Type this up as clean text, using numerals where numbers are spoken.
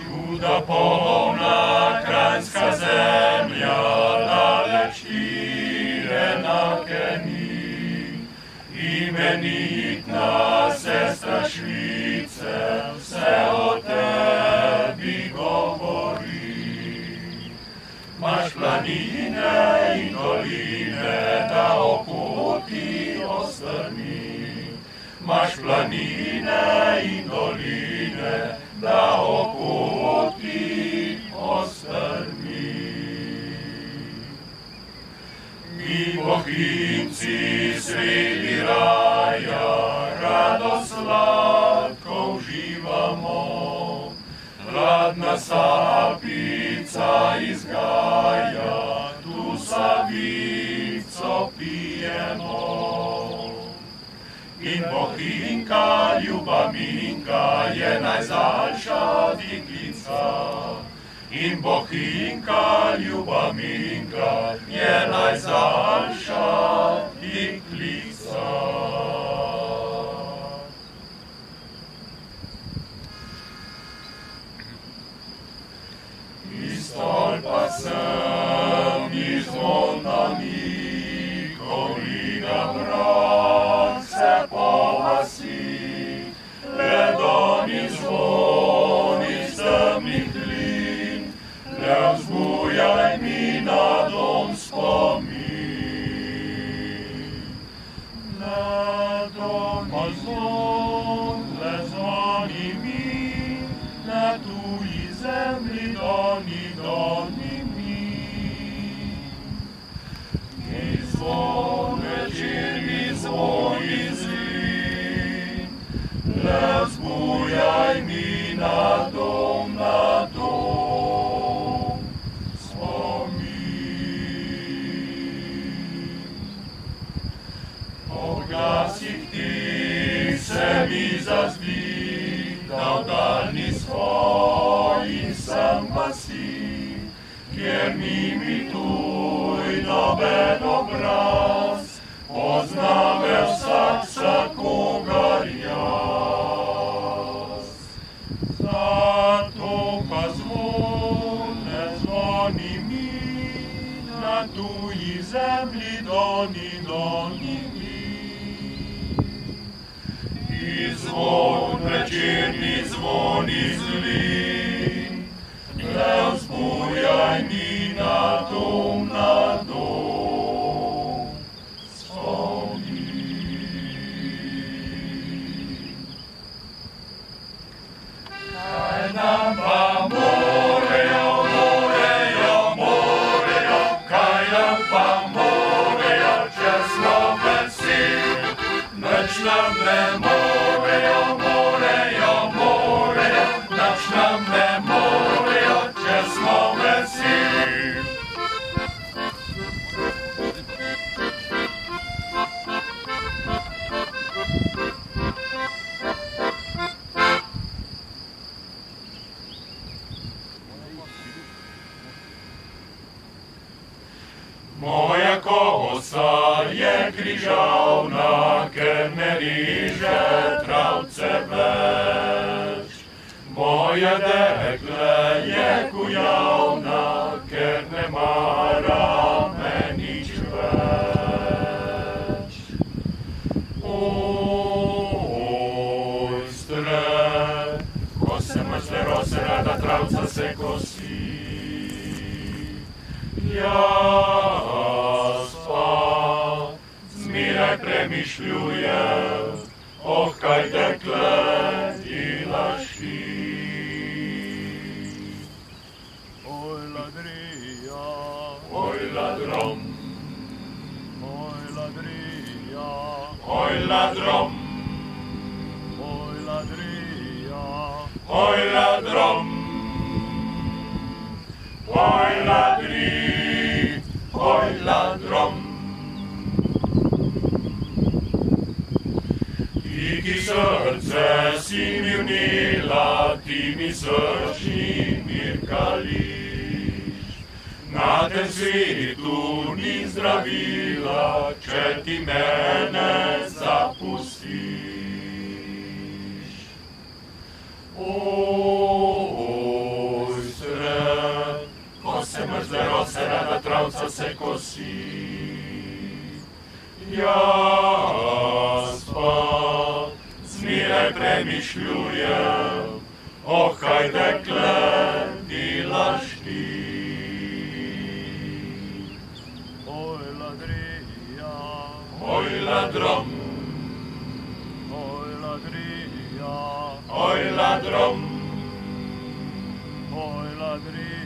Cuda polna, krańska zemlja, daleć Irena mi. Imenitna sestra Švice, se o tebi govori. Maš planine in doline, da o poti ostrmi. Maš planine in doline, da o poti ostrmi. Mi bohinci sredi raja, radost sladko uživamo. Hladna sapica iz Gaja, tu savico pijemo. In bohinka, ljuba Minka, je najdaljša deklica. In bohinka, ljuba Minka, je najdaljša deklica. Iz stolpa sem, iz zvona mi, koliga mrak se povasi, ledoni zvon iz temnih glin, ne vzbujaj mi na dom spomin. Ledoni zvon, le zvoni mi, na tuji zemlji doni mi. Ni zvon večerni zvon izvin, ne vzbujaj mi na dom spomin. Po glasih tih se mi zazdi, da v daljni svoji sem vasi, kjer ni mi tuj noben obraz, poznave vsakogar jaz. Zato pa zvon ne zvoni mi, na tuji zemlji doni mi. I zvon, večerni zvon izli, ne vzbujaj mi na dom spomni. Kaj nam pa morejo, kaj nam pa morejo, če smo veseli, nič nam ne morejo, nič nam ne morejo, če smo veseli. Moja kosa je križavna, ker ne riže travce več. Moja dekle je kujavna, ker ne mara me nič več. Ojstre, ko se mrzle rose, rada travca se kosi. Jaz pa zmeraj premišljujem, kaj dekle delaš ti. Oj ladrija, oj ladrom, oj ladrija, oj ladrom, oj ladrija, oj ladrom, oj ladri, oj ladrom. Ti, ki srce si mi vnela, ti mi srčni mir kališ. Na tem svetu ni zdravila, če ti mene zapustiš. Ojstre, ko se mrzle rose, rada travca se kosi. Jaz pa zmeraj premišljujem, kaj dekle delaš ti. Oj ladrija, oj ladrom, oj ladrija, oj ladrom, oj ladrija.